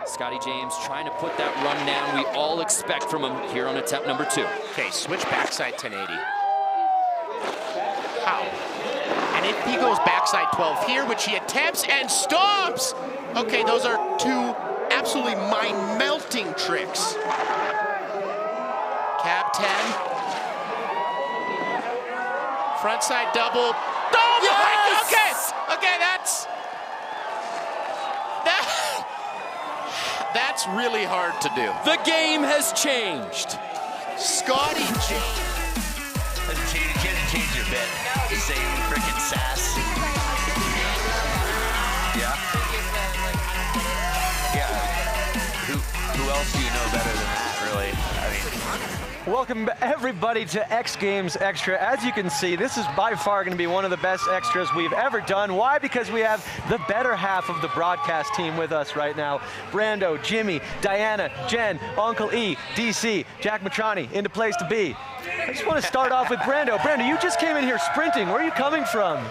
Scotty James trying to put that run down we all expect from him here on attempt number 2. Okay, switch backside 1080. How? And if he goes backside 12 here, which he attempts and stops. Okay, those are 2 absolutely mind-melting tricks. Cab 10. Frontside double. Oh, yes! Okay, that's really hard to do. The game has changed. Scotty James. Doesn't change a bit. Same frickin' sass. Yeah. Who else do you know better than that, really? I mean, welcome everybody to X Games Extra. As you can see, this is by far going to be one of the best extras we've ever done. Why? Because we have the better half of the broadcast team with us right now. Brando, Jimmy, Diana, Jen, Uncle E, DC, Jack Mitrani, into place to be. I just want to start off with Brando. Brando, you just came in here sprinting. Where are you coming from?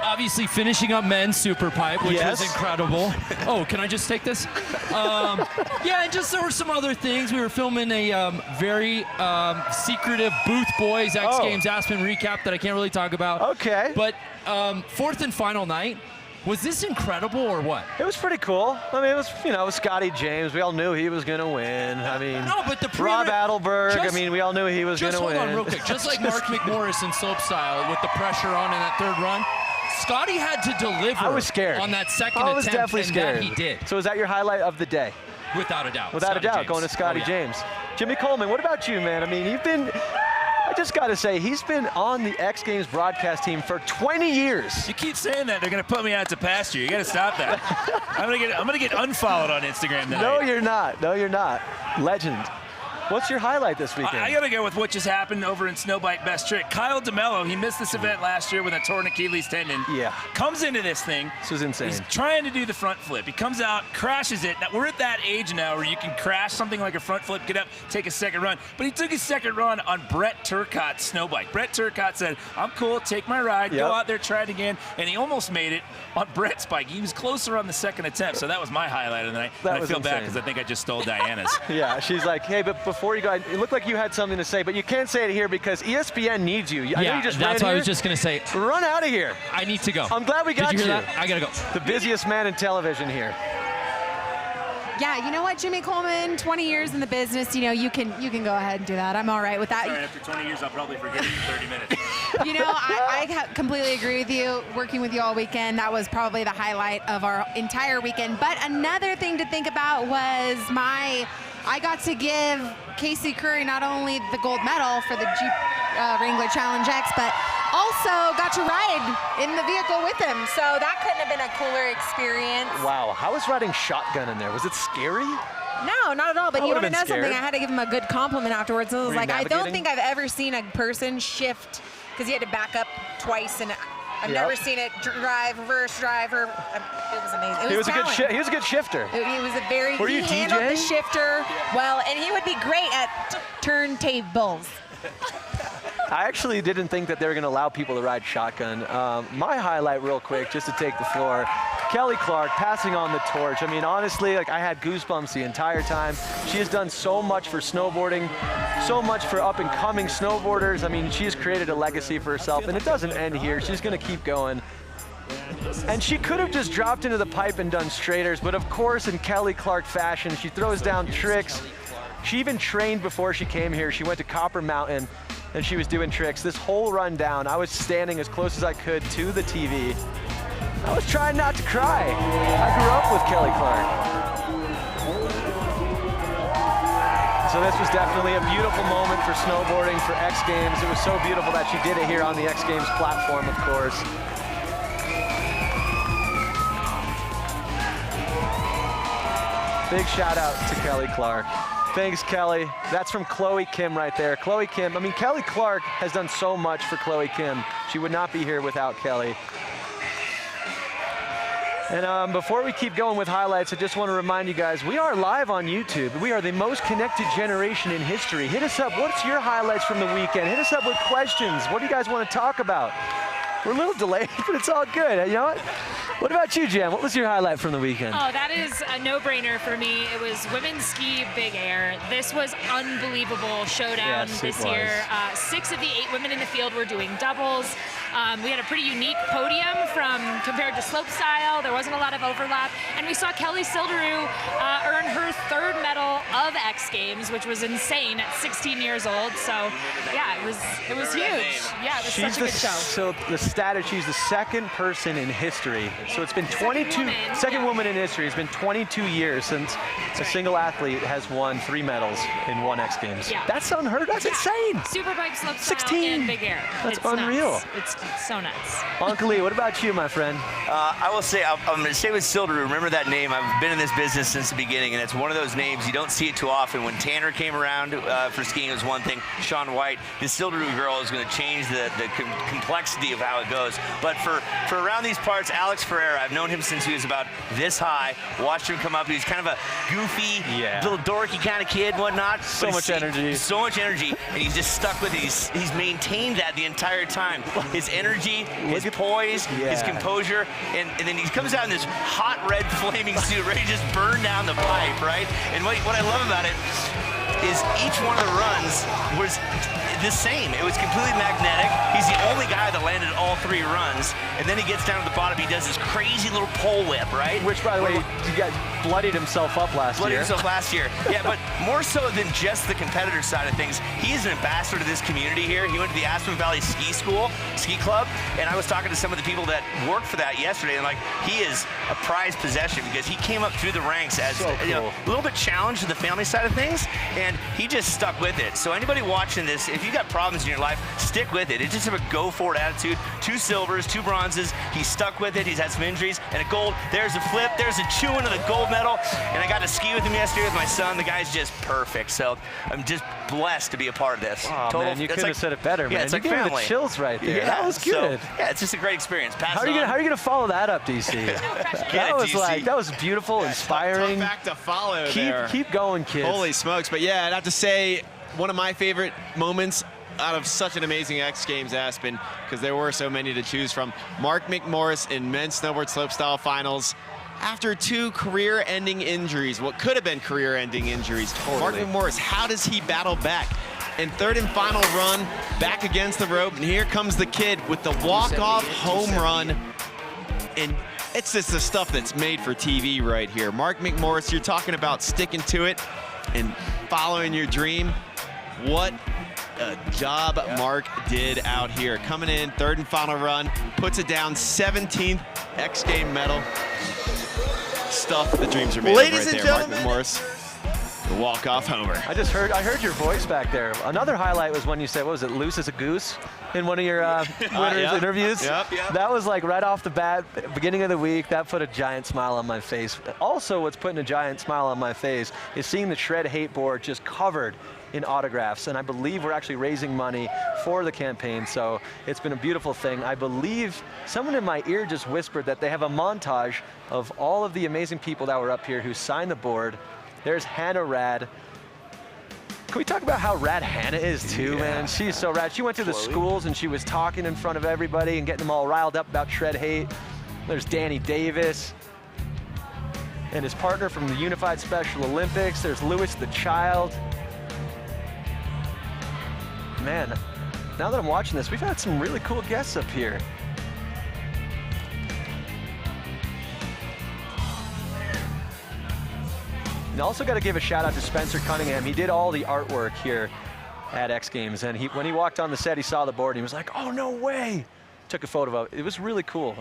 Obviously finishing up men's super pipe, which yes. was incredible. Oh, can I just take this? Yeah, and just there were some other things. We were filming a very secretive Booth Boys X Games Aspen recap that I can't really talk about. Okay. But 4th and final night. Was this incredible or what? It was pretty cool. I mean, it was, you know, it was Scotty James. We all knew he was going to win. I mean, no, but the Rob Adelberg, I mean, we all knew he was going to win. Just hold on real quick. Just like Mark McMorris in slopestyle with the pressure on in that 3rd run, Scotty had to deliver. I was scared. On that 2nd attempt. I was definitely scared. And that he did. So is that your highlight of the day? Without a doubt. Without a doubt, going to Scotty James. Jimmy Coleman, what about you, man? I mean, you've been, I just got to say, he's been on the X Games broadcast team for 20 years. You keep saying that, they're going to put me out to pasture. You got to stop that. I'm going to get unfollowed on Instagram tonight. No, you're not. No, you're not. Legend. What's your highlight this weekend? I got to go with what just happened over in Snowbike Best Trick. Kyle DeMello, he missed this event last year with a torn Achilles tendon. Yeah. Comes into this thing. This was insane. He's trying to do the front flip. He comes out, crashes it. Now, we're at that age now where you can crash something like a front flip, get up, take a second run. But he took his second run on Brett Turcotte's snowbike. Brett Turcotte said, I'm cool, take my ride, go out there, try it again. And he almost made it on Brett's bike. He was closer on the 2nd attempt, so that was my highlight of the night. That and was I feel bad insane. because I think I just stole Diana's. Yeah, she's like, hey, but before you go, it looked like you had something to say, but you can't say it here because ESPN needs you. I know you just that's ran what here. I was just going to say. Run out of here. I need to go. I'm glad we got Did you hear that? I got to go. The busiest man in television here. Yeah, you know what, Jimmy Coleman, 20 years in the business, you know, you can go ahead and do that. I'm all right with that. Sorry, after 20 years, I'll probably forget it in 30 minutes. You know, I completely agree with you. Working with you all weekend, that was probably the highlight of our entire weekend. But another thing to think about was I got to give Casey Curry not only the gold medal for the Jeep Wrangler Challenge X, but also got to ride in the vehicle with him. So that couldn't have been a cooler experience. Wow, how was riding shotgun in there? Was it scary? No, not at all. But I you want to know scared. something? I had to give him a good compliment afterwards. I was Were you like, I don't navigating? think I've ever seen a person shift because he had to back up twice, and I've never seen it drive, reverse drive. It was amazing. He was a good shifter. He was a very. Were you he handled the DJing? shifter well, and he would be great at turntables. I actually didn't think that they were going to allow people to ride shotgun. My highlight, real quick, just to take the floor, Kelly Clark passing on the torch. I mean, honestly, like I had goosebumps the entire time. She has done so much for snowboarding, so much for up-and-coming snowboarders. I mean, she has created a legacy for herself, and it doesn't end here. She's going to keep going. And she could have just dropped into the pipe and done straighters, but of course, in Kelly Clark fashion, she throws down tricks. She even trained before she came here. She went to Copper Mountain, and she was doing tricks. This whole run down, I was standing as close as I could to the TV. I was trying not to cry. I grew up with Kelly Clark. So this was definitely a beautiful moment for snowboarding, for X Games. It was so beautiful that she did it here on the X Games platform, of course. Big shout out to Kelly Clark. Thanks, Kelly. That's from Chloe Kim right there. Chloe Kim, I mean, Kelly Clark has done so much for Chloe Kim. She would not be here without Kelly. And before we keep going with highlights, I just want to remind you guys, we are live on YouTube. We are the most connected generation in history. Hit us up. What's your highlights from the weekend? Hit us up with questions. What do you guys want to talk about? We're a little delayed, but it's all good. You know what? What about you, Jen? What was your highlight from the weekend? Oh, that is a no-brainer for me. It was women's ski big air. This was unbelievable showdown this year. 6 of the 8 women in the field were doing doubles. We had a pretty unique podium compared to slopestyle. There wasn't a lot of overlap. And we saw Kelly Silderoo earn her 3rd medal of X Games, which was insane at 16 years old. So, yeah, it was huge. Yeah, it was such a good show. So the stat is she's the 2nd person in history. So it's been 22, woman in history. It's been 22 years since a single athlete has won 3 medals in 1 X Games. Yeah. That's unheard. That's insane. Superbike, slopestyle, 16. and big air. That's it's unreal. Nuts. It's so nuts. Uncle Lee, what about you, my friend? I will say, I'm going to stay with Silderoo. Remember that name. I've been in this business since the beginning, and it's one of those names you don't see it too often. When Tanner came around for skiing, it was one thing. Shaun White, this Silderoo girl is going to change the complexity of how it goes. But for around these parts, Alex Ferreira, I've known him since he was about this high. Watched him come up. He was kind of a goofy, little dorky kind of kid, whatnot. So much energy. So much energy, and he's just stuck with it. He's maintained that the entire time. His energy, his poise, his composure, and then he comes out in this hot red flaming suit ready to just burn down the pipe, right? And what I love about it is each one of the runs was the same. It was completely magnetic. He's the only guy that landed all 3 runs, and then he gets down to the bottom. He does this crazy little pole whip, right? Which, by the way, he bloodied himself up last year. Yeah, but more so than just the competitor side of things, he is an ambassador to this community here. He went to the Aspen Valley Ski Club, and I was talking to some of the people that worked for that yesterday, and he is a prized possession because he came up through the ranks as a little bit challenged to the family side of things, and he just stuck with it. So anybody watching this, if you've got problems in your life, stick with it. It's just a go-forward attitude. 2 silvers, 2 bronzes. He's stuck with it. He's had some injuries. And a gold. There's a flip. There's a chewing of the gold medal. And I got to ski with him yesterday with my son. The guy's just perfect. So I'm just blessed to be a part of this. Oh, man, you couldn't have said it better, man. Yeah, it's you like gave me family. the chills right there. Yeah, that was good. So, yeah, it's just a great experience. How are you gonna follow that up, DC? that was beautiful, inspiring. Tough act to follow there. Keep going, kids. Holy smokes. But yeah, I'd have to say one of my favorite moments out of such an amazing X Games Aspen, because there were so many to choose from. Mark McMorris in men's snowboard slopestyle finals. After 2 career-ending injuries, what could have been career-ending injuries. Mark McMorris, how does he battle back? And 3rd and final run, back against the rope, and here comes the kid with the walk-off home run. And it's just the stuff that's made for TV right here. Mark McMorris, you're talking about sticking to it and following your dream. What a job Mark did out here. Coming in, 3rd and final run, puts it down, 17th X Game medal. Stuff the dreams are made of right there. Mark McMorris, the walk-off homer. I heard your voice back there. Another highlight was when you said, what was it, loose as a goose in one of your interviews? Yep. That was like right off the bat, beginning of the week. That put a giant smile on my face. Also, what's putting a giant smile on my face is seeing the Shred Hate board just covered in autographs, and I believe we're actually raising money for the campaign, so it's been a beautiful thing. I believe someone in my ear just whispered that they have a montage of all of the amazing people that were up here who signed the board. There's Hannah Rad. Can we talk about how rad Hannah is too, man? She's so rad. She went to the schools and she was talking in front of everybody and getting them all riled up about Shred Hate. There's Danny Davis and his partner from the Unified Special Olympics. There's Lewis the Child. Man, now that I'm watching this, we've had some really cool guests up here. And also got to give a shout out to Spencer Cunningham. He did all the artwork here at X Games, and when he walked on the set, he saw the board and he was like, oh, no way. Took a photo of it. It was really cool.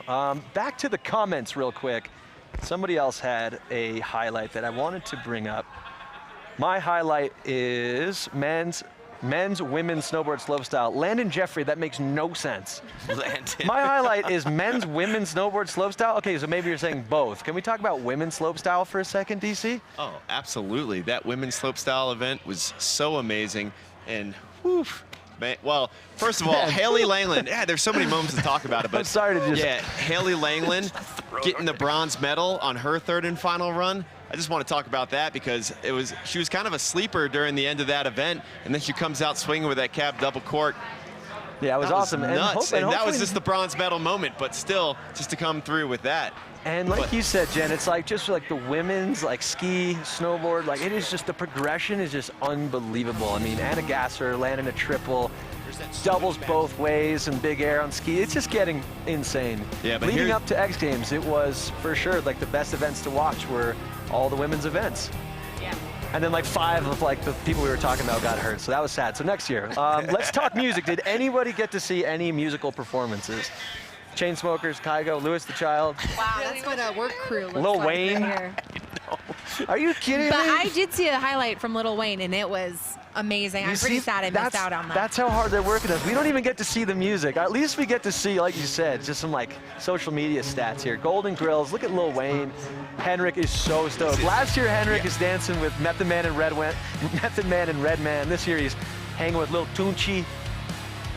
Back to the comments real quick. Somebody else had a highlight that I wanted to bring up. My highlight is men's, women's snowboard slopestyle. Landon Jeffrey, that makes no sense. My highlight is men's, women's snowboard slopestyle. Okay, so maybe you're saying both. Can we talk about women's slopestyle for a second, DC? Oh, absolutely. That women's slopestyle event was so amazing. And whew, man, well, first of all, Haley Langland. Yeah, there's so many moments to talk about it. But I'm sorry to just... Yeah, Haley Langland getting the bronze medal on her 3rd and final run. I just want to talk about that because she was kind of a sleeper during the end of that event, and then she comes out swinging with that cab double cork. Yeah, it was That awesome. nuts. And that was hopefully- just the bronze medal moment, but still, just to come through with that. And like But- you said, Jen, it's like just like the women's like ski, snowboard, like it is just the progression is just unbelievable. I mean, Anna Gasser landing a triple, doubles both ways and big air on ski. It's just getting insane. Yeah, but leading here- up to X Games, it was for sure like the best events to watch were all the women's events. Yeah. And then like 5 of like the people we were talking about got hurt, so that was sad. So next year, let's talk music. Did anybody get to see any musical performances? Chainsmokers, Kygo, Lewis the Child, Wow, that's what a work crew looks Lil like Wayne. right here. Are you kidding But me? I did see a highlight from Lil Wayne, and it was amazing. I'm pretty sad I missed out on that. That's how hard they're working us. We don't even get to see the music. At least we get to see, like you said, just some like social media stats here. Golden Grills, look at Lil Wayne. Henrik is so stoked. Last year, Henrik is dancing with Method Man and Redman. This year, he's hanging with Lil Tunchi.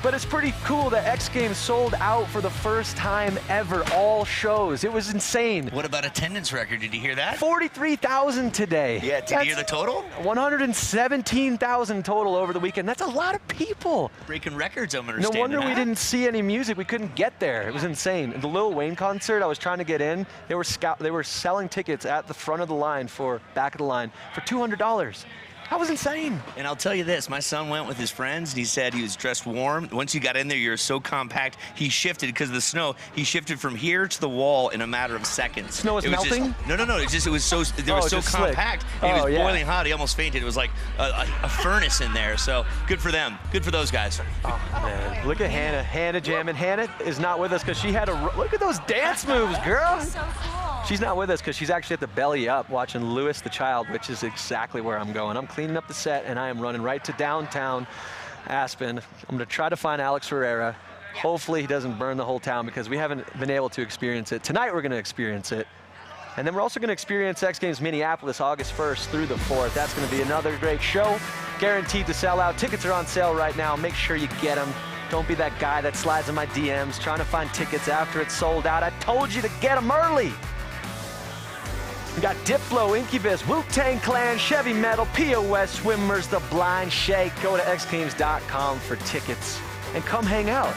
But it's pretty cool that X Games sold out for the first time ever, all shows. It was insane. What about attendance record? Did you hear that? 43,000 today. Yeah, did you hear the total? 117,000 total over the weekend. That's a lot of people. Breaking records, I'm No understanding. wonder we huh? didn't see any music. We couldn't get there. It was insane. The Lil Wayne concert, I was trying to get in. They were selling tickets at the front of the line back of the line for $200. That was insane. And I'll tell you this, my son went with his friends and he said he was dressed warm. Once you got in there, you're so compact. He shifted because of the snow. He shifted from here to the wall in a matter of seconds. Snow was It melting? No. It was so, they were Oh, so just slick. compact. And it was yeah. boiling hot. He almost fainted. It was like a furnace in there. So good for them. Good for those guys. Oh, man. Look at Hannah. Hannah jamming. Hannah is not with us because she had look at those dance moves, girl. So cool. She's not with us because she's actually at the Belly Up watching Lewis the Child, which is exactly where I'm going. I'm cleaning up the set and I am running right to downtown Aspen. I'm going to try to find Alex Ferreira. Hopefully he doesn't burn the whole town because we haven't been able to experience it. Tonight we're going to experience it. And then we're also going to experience X Games Minneapolis August 1st through the 4th. That's going to be another great show. Guaranteed to sell out. Tickets are on sale right now. Make sure you get them. Don't be that guy that slides in my DMs trying to find tickets after it's sold out. I told you to get them early. We got Diplo, Incubus, Wu-Tang Clan, Chevy Metal, POS, Swimmers, The Blind Shake. Go to xgames.com for tickets and come hang out.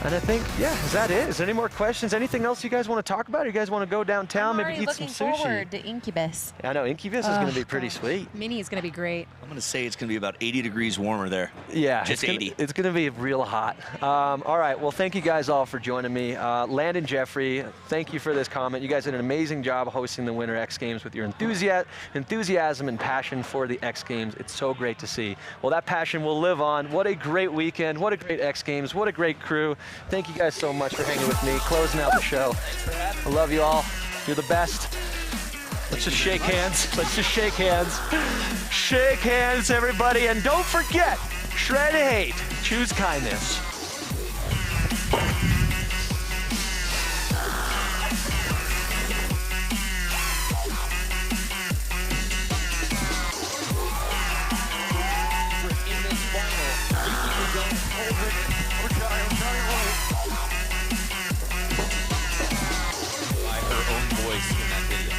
And I think, yeah, is that it? Is there any more questions? Anything else you guys want to talk about? Or you guys want to go downtown, maybe eat some sushi? looking forward to Incubus. I know, Incubus is going to be pretty sweet. Mini is going to be great. I'm going to say it's going to be about 80 degrees warmer there. Yeah, Just 80. It's going to be real hot. All right, well, thank you guys all for joining me. Landon Jeffrey, thank you for this comment. You guys did an amazing job hosting the Winter X Games with your enthusiasm and passion for the X Games. It's so great to see. Well, that passion will live on. What a great weekend. What a great X Games. What a great crew. Thank you guys so much for hanging with me, closing out the show. I love you all. You're the best. Let's just shake hands. Let's just shake hands. Shake hands, everybody. And don't forget, shred hate, choose kindness. By her own voice in that video.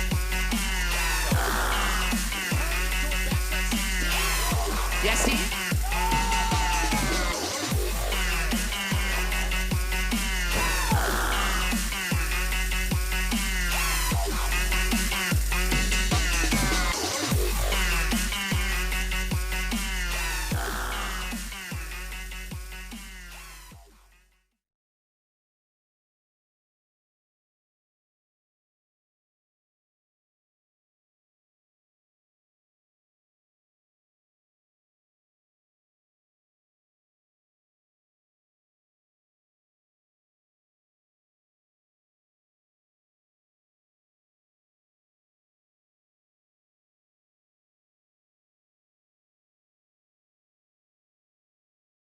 Yes, he